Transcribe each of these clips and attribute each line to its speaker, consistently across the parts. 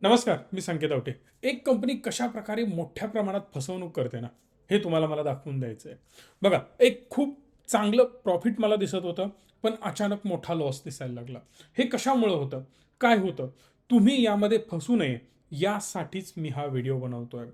Speaker 1: नमस्कार, मी संकेत आवटे. एक कंपनी कशा प्रकारे मोठ्या प्रमाणात फसवणूक करते ना, हे तुम्हाला मला दाखवून द्यायचं आहे. बघा, एक खूप चांगलं प्रॉफिट मला दिसत होतं, पण अचानक मोठा लॉस दिसायला लागला. हे कशामुळं होतं? काय होतं? तुम्ही यामध्ये फसू नये, यासाठीच मी हा व्हिडिओ बनवतोय.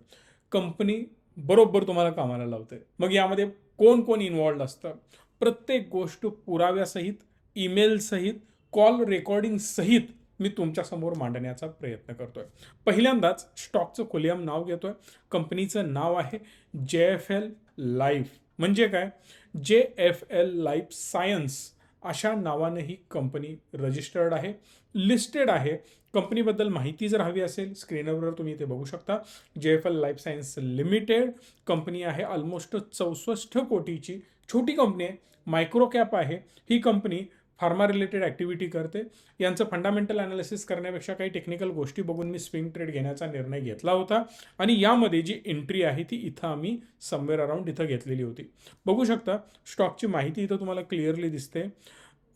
Speaker 1: कंपनी बरोबर तुम्हाला कामाला लावते. मग यामध्ये कोण-कोण इन्व्हॉल्व्ड असतं? प्रत्येक गोष्ट पुराव्यासहित, ईमेलसहित, कॉल रेकॉर्डिंग सहित मी तुमच्यासमोर मांडण्याचा प्रयत्न करतोय. पहिल्यांदाच स्टॉकचं खुलेआम नाव घेतोय. कंपनीचं नाव आहे JFL लाईफ. म्हणजे काय? JFL लाईफ सायन्स अशा नावाने ही कंपनी रजिस्टर्ड आहे, लिस्टेड आहे. कंपनीबद्दल माहिती जर हवी असेल, स्क्रीनवर तुम्ही इथे बघू शकता. JFL life science limited company आहे. ऑलमोस्ट 64 कोटीची छोटी कंपनी आहे. मायक्रो कॅप आहे. ही कंपनी फार्मा रिलेटेड ॲक्टिव्हिटी करते. यांचं फंडामेंटल ॲनालिसिस करण्यापेक्षा काही टेक्निकल गोष्टी बघून मी स्विंग ट्रेड घेण्याचा निर्णय घेतला होता आणि यामध्ये जी एंट्री आहे ती इथं आम्ही समवेअर अराउंड इथं घेतलेली होती. बघू शकता स्टॉकची माहिती इथं तुम्हाला क्लिअरली दिसते.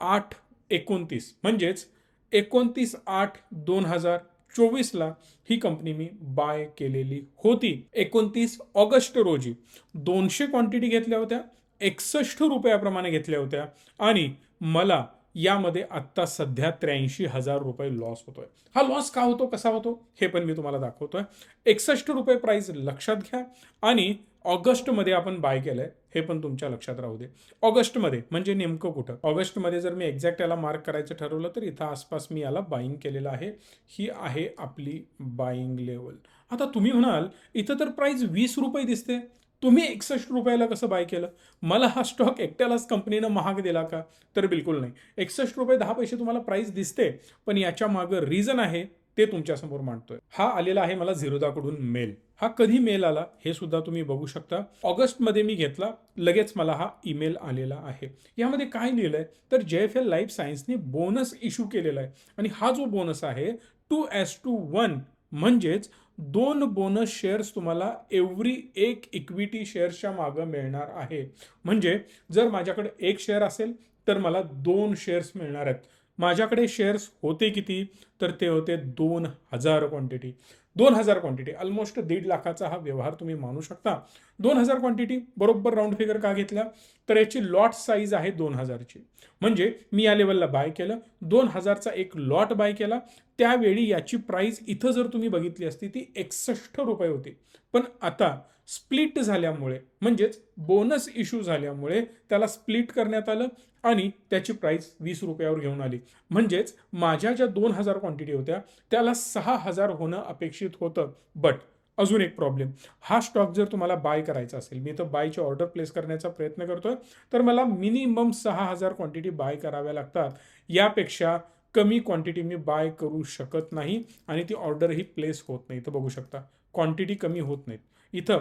Speaker 1: 8/29 म्हणजेच 29/8/2024ला ही कंपनी मी बाय केलेली होती. 29 ऑगस्ट रोजी 200 क्वांटिटी घेतल्या होत्या, ₹61 घेतल्या होत्या आणि मला यामध्ये आत्ता सध्या ₹83,000 लॉस होतोय. हा लॉस का होतो, कसा होतो, हे पण मी तुम्हाला दाखवतोय. ₹61 प्राइस लक्षात घ्या आणि ऑगस्टमध्ये आपण बाय केलंय हे पण तुमच्या लक्षात राहू दे. ऑगस्टमध्ये म्हणजे नेमकं कुठं? ऑगस्टमध्ये जर मी एक्झॅक्ट याला मार्क करायचं ठरवलं तर इथं आसपास मी याला बाईंग केलेलं आहे. ही आहे आपली बाईंग लेवल. आता तुम्ही म्हणाल इथं तर प्राइस ₹20 दिसते, तुम्ही ₹61 कसं बाय केलं? मला हा स्टॉक एकट्यालाच कंपनीनं महाग दिला का? तर बिलकुल नाही. ₹61.10 तुम्हाला प्राइस दिसते, पण याच्या मागं रिझन आहे ते तुमच्यासमोर मांडतोय. हा आलेला आहे मला झिरोदाकडून मेल. हा कधी मेल आला हे सुद्धा तुम्ही बघू शकता. ऑगस्टमध्ये मी घेतला, लगेच मला हा ईमेल आलेला आहे. यामध्ये काय लिहिलंय तर JFL लाईफ सायन्सने बोनस इश्यू केलेला आहे आणि हा जो बोनस आहे 2:1 म्हणजेच 2 बोनस शेअर्स तुम्हाला एव्हरी एक इक्विटी शेअर्सच्या मागं मिळणार आहे. म्हणजे जर माझ्याकडे 1 शेअर असेल तर मला 2 शेअर्स मिळणार आहेत. माझ्याकडे शेअर्स होते किती? तर ते होते 2000 क्वांटिटी. 2000 क्वांटिटी ऑलमोस्ट 1.5 लाखाचा हा व्यवहार तुम्ही मानू शकता. 2000 क्वांटिटी बरोबर राऊंड फिगर का घेतल्या? तर याची लॉट साईज आहे 2000ची. म्हणजे मी या लेवलला बाय केलं, 2000चा एक लॉट बाय केला. त्यावेळी याची प्राइस इथं जर तुम्ही बघितली असती ती ₹61 होती. पण आता स्प्लिट झाल्यामुळे म्हणजेच बोनस इश्यू झाल्यामुळे त्याला स्प्लिट करण्यात आलं आणि त्याची प्राइस ₹20वर घेऊन आली. म्हणजेच माझ्या ज्या 2000 क्वांटिटी होत्या त्याला 6000 होणं अपेक्षित होतं. बट अजून एक प्रॉब्लेम, हा स्टॉक जर तुम्हाला बाय करायचा असेल, मी तर बायची ऑर्डर प्लेस करण्याचा प्रयत्न करतोय, तर मला मिनिमम 6000 क्वांटिटी बाय कराव्या लागतात. यापेक्षा कमी क्वांटिटी मी बाय करू शकत नाही आणि ती ऑर्डरही प्लेस होत नाही. इथं बघू शकता क्वांटिटी कमी होत नाहीत. इथं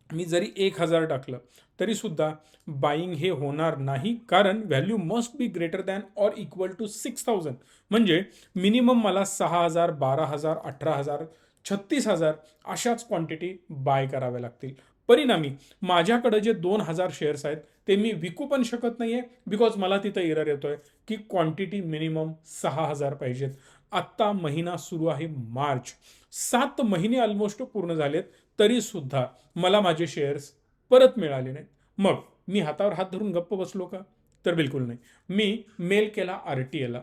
Speaker 1: मी जरी 1000 टाकलं तरी सुद्धा बाईंग हे होणार नाही, कारण value must be greater than or equal to 6000. म्हणजे मिनिमम मला 6000, 12000, 18000, 36000 अशाच क्वांटिटी बाय कराव्या लागतील. परिणामी माझ्याकडे जे 2000 शेअर्स आहेत ते मी विकू पण शकत नाहीये, बिकॉज मला तिथं एरर येतोय की क्वांटिटी मिनिमम 6000 पाहिजेत. आत्ता महिना सुरू आहे मार्च, 7 महिने ऑलमोस्ट पूर्ण झालेत, तरी सुद्धा मला माझे शेअर्स परत मिळाले नाहीत. मग मी हातावर हात धरून गप्प बसलो का? तर बिलकुल नाही. मी मेल केला RTAला.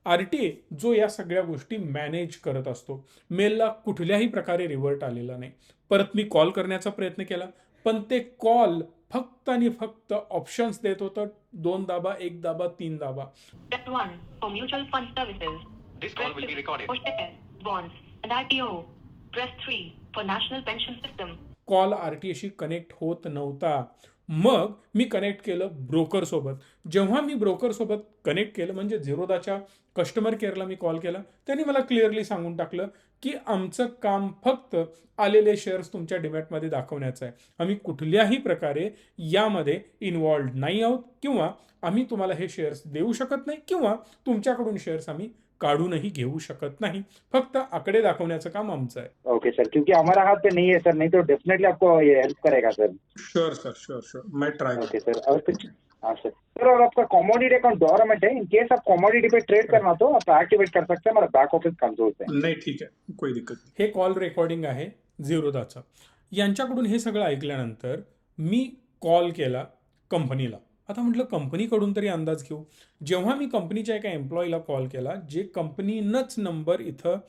Speaker 1: RTA जो या सगळ्या गोष्टी मॅनेज करत असतो. मेलला कुठल्याही प्रकारे रिव्हर्ट आलेला नाही. परत मी कॉल करण्याचा प्रयत्न केला, पण ते कॉल फक्त आणि फक्त ऑप्शन्स देत होतं. 2 दाबा, 1 दाबा, 3 दाबा.
Speaker 2: Step 1 for mutual fund services.
Speaker 3: This call will be recorded.
Speaker 2: For shares, bonds, and IPO. Press 3 for national pension system.
Speaker 1: Call RTAशी कनेक्ट होत नव्हता. मग मी कनेक्ट केलं ब्रोकरसोबत. जेव्हा मी ब्रोकरसोबत कनेक्ट केलं म्हणजे झिरोदाच्या कस्टमर केअरला मी कॉल केला, त्यांनी मला क्लिअरली सांगून टाकलं की आमचं काम फक्त आलेले शेअर्स तुमच्या डिमॅटमध्ये दाखवण्याचं आहे. आम्ही कुठल्याही प्रकारे यामध्ये इन्व्हॉल्ड नाही आहोत किंवा आम्ही तुम्हाला हे शेअर्स देऊ शकत नाही किंवा तुमच्याकडून शेअर्स आम्ही काढूनही घेऊ शकत नहीं, फक्त आंकड़े दाखवण्याचं काम आमचं आहे.
Speaker 4: ओके सर, क्योंकि हमारा हाथ पे नहीं है सर, नहीं तो डेफिनेटली आपको ये हेल्प करेगा sir.
Speaker 1: Sure sir, sure sure, मैं ट्राई.
Speaker 4: ओके सर, और कुछ हाँ सर सर, और आपका कमोडिटी अकाउंट गवर्नमेंट है, इन केस आप कमोडिटी पे ट्रेड करना तो आप एक्टिवेट कर सकते हैं, हमारा बैक ऑफिस कंट्रोल पे.
Speaker 1: नाही ठीक आहे, कोई दिक्कत नाही. हे कॉल रेकॉर्डिंग आहे झिरोदाचं. यांच्याकडून हे सगळं ऐकल्यानंतर मी कॉल केला कंपनीला. आता म्हटलं कंपनीकडून तरी अंदाज घेऊ. जेव्हा मी कंपनीच्या एका एम्प्लॉईला कॉल केला, जे कंपनीनंच नंबर इथं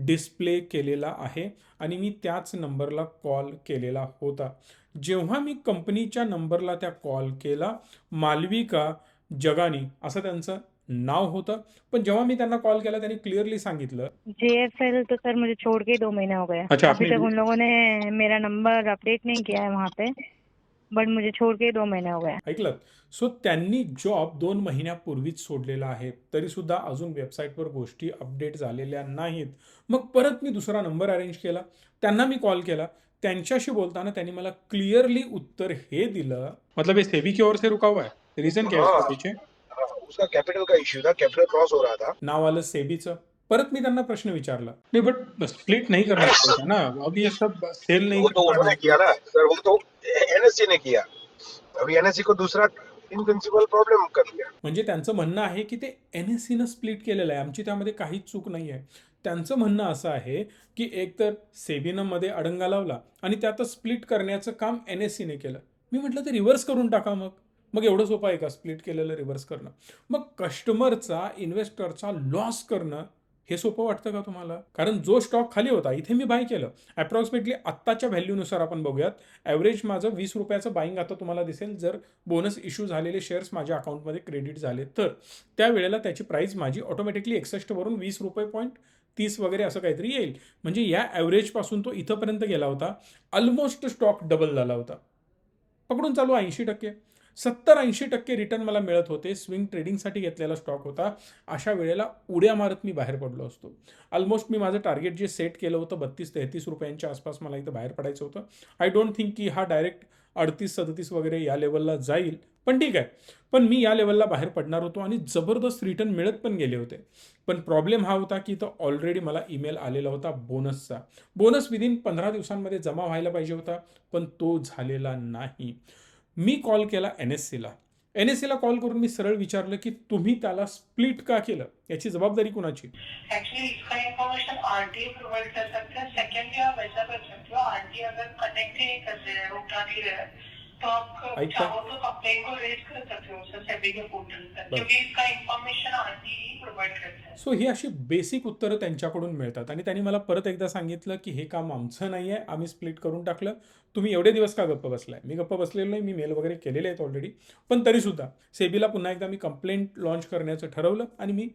Speaker 1: डिस्प्ले केलेला आहे आणि मी त्याच नंबरला कॉल केलेला होता. जेव्हा मी कंपनीच्या नंबरला त्या कॉल केला, मालविका जगानी असं त्यांचं नाव होतं. पण जेव्हा मी त्यांना कॉल केला त्यांनी क्लिअरली सांगितलं.
Speaker 3: JFL तो सर मुझे छोड़ के 2 महीने हो गए.
Speaker 1: अच्छा,
Speaker 3: अभी
Speaker 1: आपने
Speaker 3: तक उन लोगों ने मेरा नंबर अपडेट नहीं किया है वहाँ पे, बट मुझे छोड़ के 2 महीने हो गए.
Speaker 1: ऐकलं. सो त्यांनी जॉब 2 महिन्यापूर्वीच सोडलेला आहे, तरीसुद्धा अजून वेबसाईटवर गोष्टी अपडेट झालेल्या नाहीत. मग परत मी दुसरा नंबर अरेंज केला, त्यांना मी कॉल केला. त्यांच्याशी बोलताना त्यांनी मला क्लिअरली उत्तर हे दिलं. मतलब ये सेबी की ओर से रुका हुआ है, रीजन क्या है इसके पीछे?
Speaker 5: उसका कैपिटल का इश्यू था, कैपिटल क्रॉस हो रहा था.
Speaker 1: नाव आलं सेबीचं. परत मी त्यांना प्रश्न विचारला, नाही बट स्प्लिट नहीं करना चाहिए ना, अब ये सब सेल नहीं
Speaker 5: वो तो
Speaker 1: करना
Speaker 5: उन्होंने
Speaker 1: है.
Speaker 5: किया ना सर, वो तो NSE ने किया. अभी NSE को दूसरा इनप्रिंसिपल प्रॉब्लम कर दिया.
Speaker 1: म्हणजे त्यांचं म्हणणं आहे की ते NSEनं स्प्लिट केलेलं आहे, आमची त्यामध्ये काहीच चूक नाही आहे. त्यांचं म्हणणं असं आहे की एकतर सेबीनं मध्ये अडंगा लावला आणि त्यातच स्प्लिट करण्याचं काम NSEने केलं. मी म्हटलं ते रिव्हर्स करून टाका मग एवढं सोपं आहे का स्प्लिट केलेलं रिव्हर्स करणं? मग कस्टमरचा, इन्व्हेस्टरचा लॉस करणं हे सोपं वाटतं का तुम्हाला? कारण जो स्टॉक खाली होता इथे मी बाय केलं. अप्रॉक्सिमेटली आत्ताच्या व्हॅल्यूनुसार आपण बघूयात. ॲव्हरेज माझं 20 रुपयाचं बाईंग आता तुम्हाला दिसेल. जर बोनस इश्यू झालेले शेअर्स माझ्या अकाउंटमध्ये क्रेडिट झाले तर त्यावेळेला त्याची प्राईस माझी ऑटोमॅटिकली 61 वरून 20 रुपये पॉईंट 30 वगैरे असं काहीतरी येईल. म्हणजे या ॲव्हरेजपासून तो इथंपर्यंत गेला होता. ऑलमोस्ट स्टॉक डबल झाला होता. पकडून चालू 80%, 70-80% रिटर्न मला मिळत होते. स्विंग ट्रेडिंगसाठी घेतलेला स्टॉक होता. अशा वेळेला उड्या मारत मी बाहेर पडलो असतो. ऑलमोस्ट मी माझं टार्गेट जे सेट केलं होतं 32-33 रुपयांच्या आसपास मला इथं बाहेर पडायचं होतं. आय डोंट थिंक की हा डायरेक्ट 38-37 वगैरे या लेवलला जाईल, पण ठीक आहे. पण मी या लेवलला बाहेर पडणार होतो आणि जबरदस्त रिटर्न मिळत पण गेले होते. पण प्रॉब्लेम हा होता की इथं ऑलरेडी मला ईमेल आलेला होता बोनसचा. बोनस विदिन 15 दिवसांमध्ये जमा व्हायला पाहिजे होता, पण तो झालेला नाही. मी कॉल केला NSEला. NSEला कॉल करून मी सरळ विचारलं की तुम्ही त्याला स्प्लिट का केलं, याची जबाबदारी कुणाची?
Speaker 6: एक्चुअली इसका इंफॉर्मेशन RTA प्रोवाइड कर सकते हैं. सेकेंडली आप ऐसा कर सकते हो, RTA अगर कनेक्ट ही नहीं कर रहे हैं, उठा नहीं रहे हैं, तो आप
Speaker 1: ऐसा-
Speaker 6: चाहो तो कंप्लेन को रेज कर सकते हो सर सेबी के पोर्टल पर, क्योंकि इसका इंफॉर्मेशन RTA ही प्रोवाइड करता है.
Speaker 1: सो ही अशी बेसिक उत्तरं त्यांच्याकडून मिळतात आणि त्यांनी मला परत एकदा सांगितलं की हे काम आमचं नाही आहे, आम्ही स्प्लिट करून टाकलं. तुम्ही एवढे दिवस का गप्प बसलाय? मी गप्प बसलेलो नाही, मी मेल वगैरे केलेले आहेत ऑलरेडी. पण तरीसुद्धा सेबीला पुन्हा एकदा मी कंप्लेंट लॉन्च करण्याचं ठरवलं आणि मी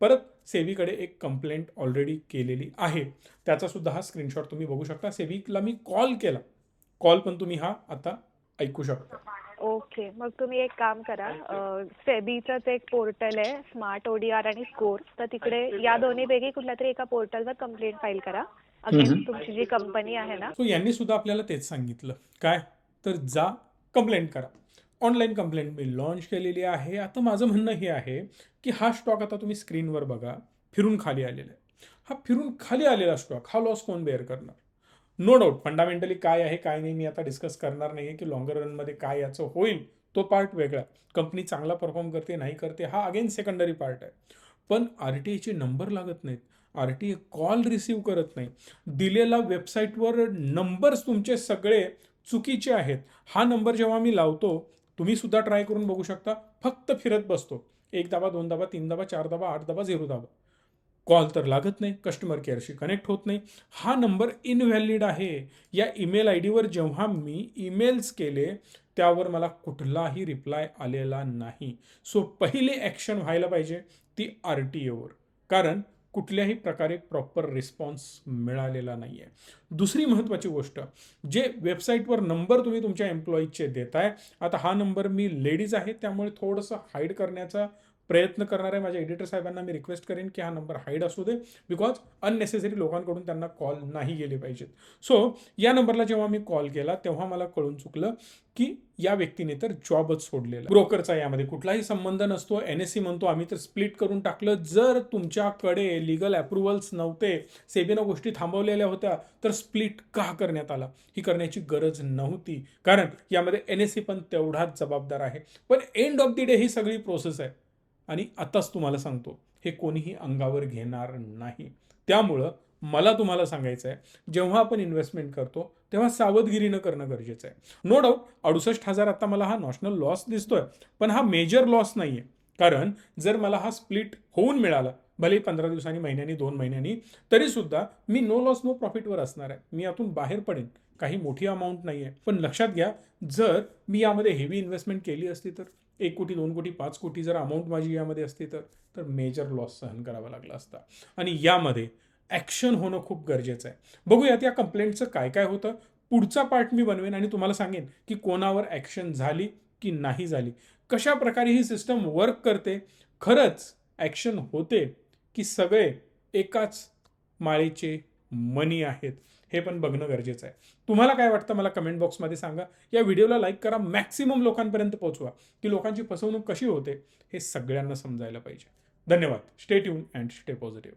Speaker 1: परत सेबीकडे एक कंप्लेंट ऑलरेडी केलेली आहे. त्याचासुद्धा हा स्क्रीनशॉट तुम्ही बघू शकता. सेबीला मी कॉल केला. कॉल पण तुम्ही हा आता ऐकू शकता.
Speaker 3: ओके, मग तुम्ही एक काम करा, सेबीचंच एक पोर्टल आहे स्मार्ट ODR आणि स्कोर, तर तिकडे या दोन्हीपैकी कुठल्या तरी एका पोर्टलवर कंप्लेंट फाईल करा अगेन्स्ट तुमची जी कंपनी आहे ना.
Speaker 1: सो यांनी सुद्धा आपल्याला तेच सांगितलं काय, तर जा कंप्लेंट करा. ऑनलाईन कंप्लेंट मी लॉन्च केलेली आहे. आता माझं म्हणणं हे आहे की हा स्टॉक आता तुम्ही स्क्रीनवर बघा, फिरून खाली आलेला आहे. हा फिरून खाली आलेला स्टॉक, हा लॉस कोण बेअर करणार? नो डाऊट फंडामेंटली काय आहे काय नाही मी आता डिस्कस करणार नाही आहे की लॉंगर रनमध्ये काय याचं होईल, तो पार्ट वेगळा. कंपनी चांगला परफॉर्म करते नाही करते हा अगेन सेकंडरी पार्ट आहे. पण RTAचे नंबर लागत नाहीत. RTA कॉल रिसीव करत नाही. दिलेला वेबसाईटवर नंबर्स तुमचे सगळे चुकीचे आहेत. हा नंबर जेव्हा मी लावतो, तुम्ही सुद्धा ट्राय करून बघू शकता, फक्त फिरत बसतो. 1 दाबा, 2 दाबा, 3 दाबा, 4 दाबा, 8 दाबा, 0 दाबा. कॉल तर लागत नाही, कस्टमर केअरशी कनेक्ट होत नाही. हा नंबर इनव्हॅलिड आहे. या ईमेल IDवर जेव्हा मी ईमेल्स केले त्यावर मला कुठलाही रिप्लाय आलेला नाही. सो पहिली ॲक्शन व्हायला पाहिजे ती RTAवर, कारण कुठल्याही प्रकारे प्रॉपर रिस्पॉन्स मिळालेला नाही आहे. दुसरी महत्त्वाची गोष्ट, जे वेबसाईटवर नंबर तुम्ही तुमच्या एम्प्लॉईजचे देताय, आता हा नंबर मी लेडीज आहे त्यामुळे थोडंसं हाईड करण्याचा प्रयत्न करणार आहे. माझ्या एडिटर साहेबांना मी रिक्वेस्ट करेन की हा नंबर हाईड असू दे, बिकॉज अननेसेसरी लोकांकडून त्यांना कॉल नाही गेले पाहिजेत. सो या नंबरला जेव्हा मी कॉल केला तेव्हा मला कळून चुकलं की या व्यक्तीने तर जॉबच सोडलेला. ब्रोकरचा यामध्ये कुठलाही संबंध नसतो. NSE म्हणतो आम्ही तर स्प्लिट करून टाकलं. जर तुमच्याकडे लिगल अप्रुव्हल्स नव्हते, सेबीनं गोष्टी थांबवलेल्या होत्या, तर स्प्लिट का करण्यात आला? ही करण्याची गरज नव्हती, कारण यामध्ये NSE पण तेवढाच जबाबदार आहे. पण एंड ऑफ द डे ही सगळी प्रोसेस आहे आणि आताच तुम्हाला सांगतो हे कोणीही अंगावर घेणार नाही. त्यामुळं मला तुम्हाला सांगायचं आहे, जेव्हा आपण इन्व्हेस्टमेंट करतो तेव्हा सावधगिरीनं करणं गरजेचं आहे. नो डाऊट 68,000 आता मला हा नॉशनल लॉस दिसतोय, पण हा मेजर लॉस नाहीये. कारण जर मला हा स्प्लिट होऊन मिळाला, भले 15 दिवसांनी, महिन्यांनी, 2 महिन्यांनी, तरी सुद्धा मी नो लॉस नो प्रॉफिटवर असणार आहे. मी यातून बाहेर पडेन. काही मोठी अमाऊंट नाही आहे. पण लक्षात घ्या, जर मी यामध्ये हेवी इन्व्हेस्टमेंट केली असती तर 1 कोटी, 2 कोटी, 5 कोटी जर अमाऊंट माझी यामध्ये असती तर मेजर लॉस सहन करावा लागला असता. आणि यामध्ये ॲक्शन होणं खूप गरजेचं आहे. बघूयात या कंप्लेंटचं काय काय होतं. पुढचा पार्ट मी बनवेन आणि तुम्हाला सांगेन की कोणावर ॲक्शन झाली की नाही झाली, कशा प्रकारे ही सिस्टम वर्क करते, खरंच ॲक्शन होते की सगळे एकाच माळेचे मणी आहेत, हे पण बघणं गरजेचं आहे. तुम्हाला काय वाटतं मला कमेंट बॉक्समध्ये सांगा. या व्हिडिओला लाईक करा, मॅक्सिमम लोकांपर्यंत पोहोचवा की लोकांची फसवणूक कशी होते हे सगळ्यांना समजायला पाहिजे. धन्यवाद. Stay tune and stay positive.